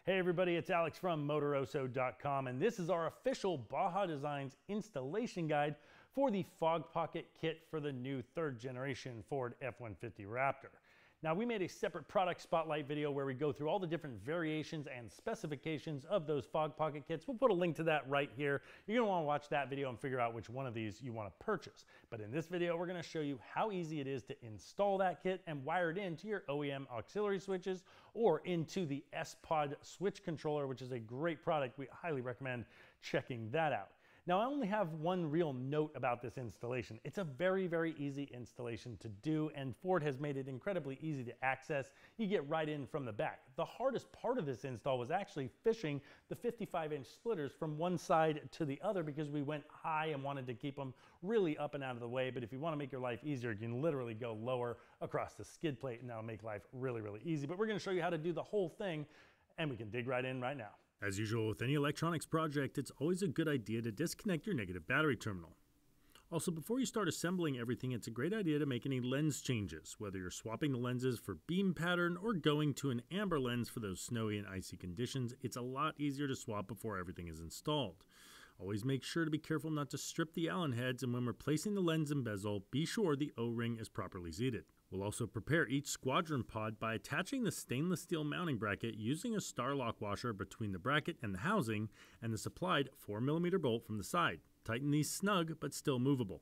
Hey everybody, it's Alex from Motoroso.com, and this is our official Baja Designs installation guide for the Fog Pocket kit for the new third generation Ford F150 Raptor. Now, we made a separate product spotlight video where we go through all the different variations and specifications of those Fog Pocket kits. We'll put a link to that right here. You're gonna wanna watch that video and figure out which one of these you wanna purchase. But in this video, we're gonna show you how easy it is to install that kit and wire it into your OEM auxiliary switches or into the S-Pod switch controller, which is a great product. We highly recommend checking that out. Now, I only have one real note about this installation. It's a very, very easy installation to do, and Ford has made it incredibly easy to access. You get right in from the back. The hardest part of this install was actually fishing the 55-inch splitters from one side to the other because we went high and wanted to keep them really up and out of the way. But if you want to make your life easier, you can literally go lower across the skid plate, and that'll make life really, really easy. But we're going to show you how to do the whole thing, and we can dig right in right now. As usual with any electronics project, it's always a good idea to disconnect your negative battery terminal. Also, before you start assembling everything, it's a great idea to make any lens changes, whether you're swapping the lenses for beam pattern or going to an amber lens for those snowy and icy conditions. It's a lot easier to swap before everything is installed. Always make sure to be careful not to strip the Allen heads, and when replacing the lens and bezel, be sure the O-ring is properly seated. We'll also prepare each squadron pod by attaching the stainless steel mounting bracket using a star lock washer between the bracket and the housing and the supplied 4mm bolt from the side. Tighten these snug but still movable.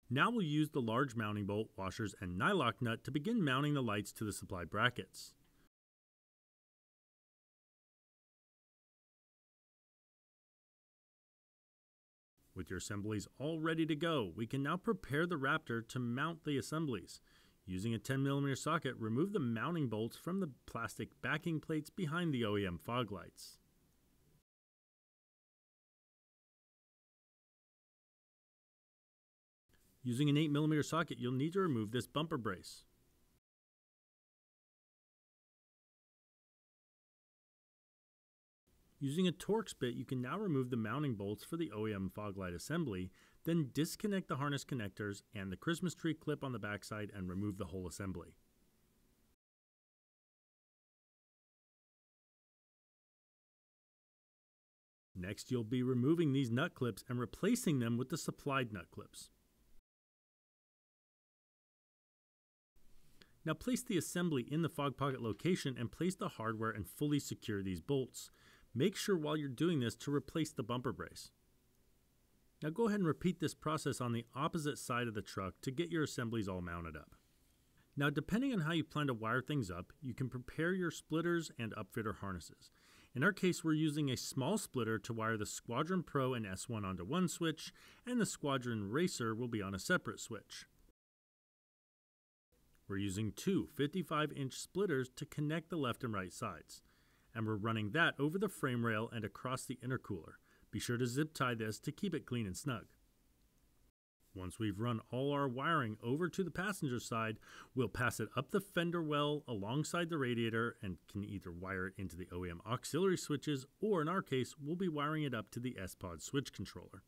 Now we'll use the large mounting bolt, washers, and nylock nut to begin mounting the lights to the supplied brackets. With your assemblies all ready to go, we can now prepare the Raptor to mount the assemblies. Using a 10mm socket, remove the mounting bolts from the plastic backing plates behind the OEM fog lights. Using an 8mm socket, you'll need to remove this bumper brace. Using a Torx bit, you can now remove the mounting bolts for the OEM fog light assembly, then disconnect the harness connectors and the Christmas tree clip on the backside and remove the whole assembly. Next, you'll be removing these nut clips and replacing them with the supplied nut clips. Now place the assembly in the Fog Pocket location and place the hardware and fully secure these bolts. Make sure while you're doing this to replace the bumper brace. Now go ahead and repeat this process on the opposite side of the truck to get your assemblies all mounted up. Now, depending on how you plan to wire things up, you can prepare your splitters and upfitter harnesses. In our case, we're using a small splitter to wire the Squadron Pro and S1 onto one switch, and the Squadron Racer will be on a separate switch. We're using two 55-inch splitters to connect the left and right sides, and we're running that over the frame rail and across the intercooler. Be sure to zip tie this to keep it clean and snug. Once we've run all our wiring over to the passenger side, we'll pass it up the fender well alongside the radiator and can either wire it into the OEM auxiliary switches, or in our case, we'll be wiring it up to the S-Pod switch controller.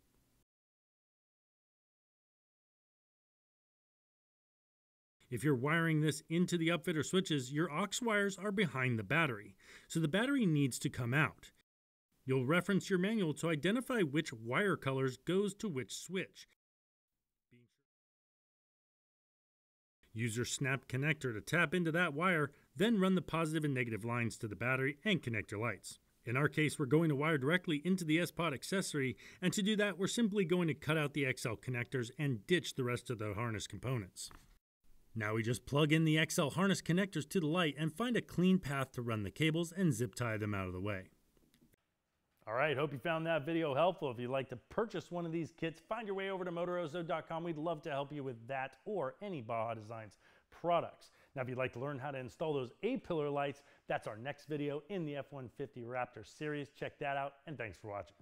If you're wiring this into the upfitter switches, your aux wires are behind the battery, so the battery needs to come out. You'll reference your manual to identify which wire colors goes to which switch. Use your snap connector to tap into that wire, then run the positive and negative lines to the battery and connect your lights. In our case, we're going to wire directly into the S-Pod accessory, and to do that, we're simply going to cut out the XL connectors and ditch the rest of the harness components. Now we just plug in the XL harness connectors to the light and find a clean path to run the cables and zip tie them out of the way. All right, hope you found that video helpful. If you'd like to purchase one of these kits, find your way over to Motoroso.com. We'd love to help you with that or any Baja Designs products. Now, if you'd like to learn how to install those A-pillar lights, that's our next video in the F-150 Raptor series. Check that out, and thanks for watching.